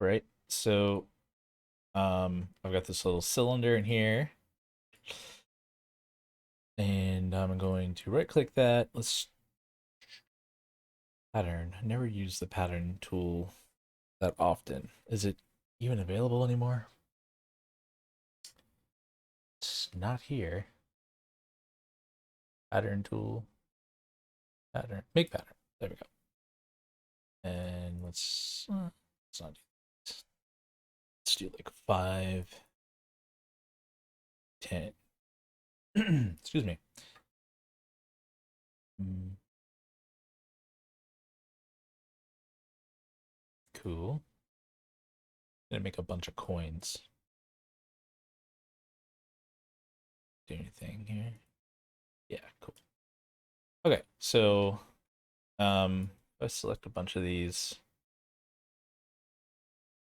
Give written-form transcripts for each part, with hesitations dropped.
right? So I've got this little cylinder in here, and I'm going to right click that. Let's pattern. I never use the pattern tool that often. Is it even available anymore? It's not here. Pattern tool, pattern, make pattern. There we go. And let's not do this. Let's do like 5, 10. Excuse me. Cool. Gonna make a bunch of coins. Do anything here? Yeah, cool. Okay, so let's select a bunch of these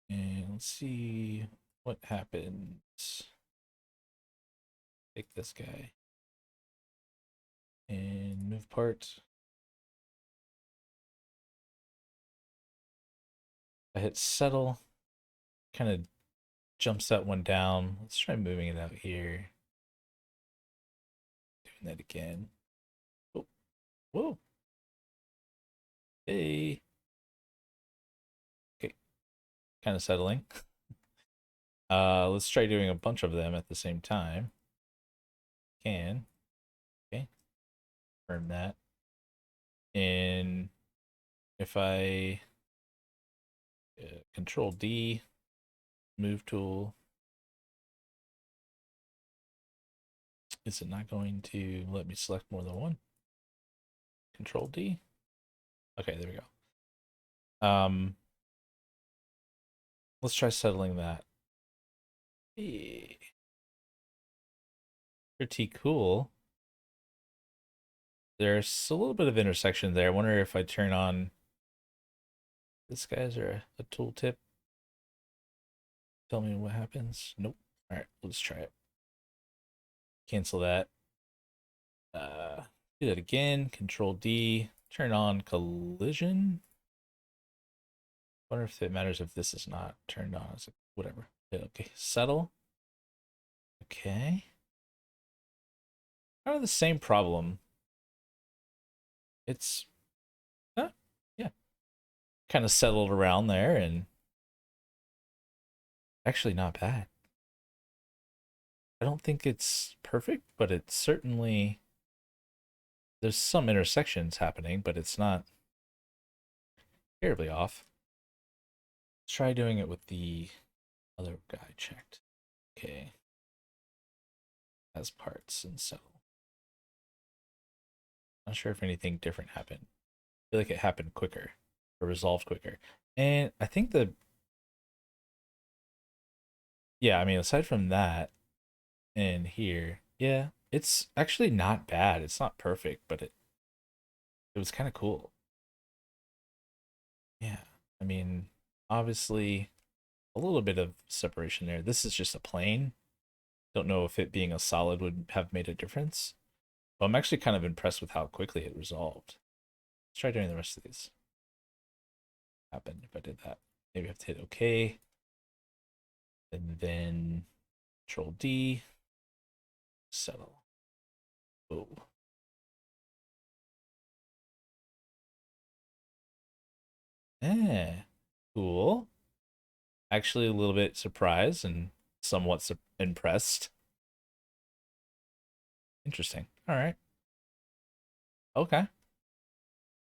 and let's see what happens. Take this guy and move part. I hit settle, kind of jumps that one down. Let's try moving it out here. Doing that again. Oh, whoa. Hey. Okay, kind of settling. Let's try doing a bunch of them at the same time. Can. Okay. Confirm that. And if I Control D, move tool, is it not going to let me select more than one? Control D. Okay, there we go. Let's try settling that. Pretty cool. There's a little bit of intersection there. I wonder if I turn on this guy's or a tooltip. Tell me what happens. Nope. All right, let's try it. Cancel that. Do that again. Control D. Turn on collision. Wonder if it matters if this is not turned on. It's like, whatever. Yeah, okay. Settle. Okay. Kind of the same problem. It's yeah, kind of settled around there and actually not bad. I don't think it's perfect, but it's certainly there's some intersections happening, but it's not terribly off. Let's try doing it with the other guy checked. Okay. Has parts and so. Not sure if anything different happened. I feel like it happened quicker or resolved quicker. And I think yeah, I mean, aside from that and here, yeah, it's actually not bad. It's not perfect, but it was kind of cool. Yeah. I mean, obviously a little bit of separation there. This is just a plane. Don't know if it being a solid would have made a difference. But I'm actually kind of impressed with how quickly it resolved. Let's try doing the rest of these. Happen if I did that. Maybe I have to hit OK. And then Control D. Settle. Oh. Eh. Cool. Actually a little bit surprised and somewhat impressed. Interesting. All right. Okay.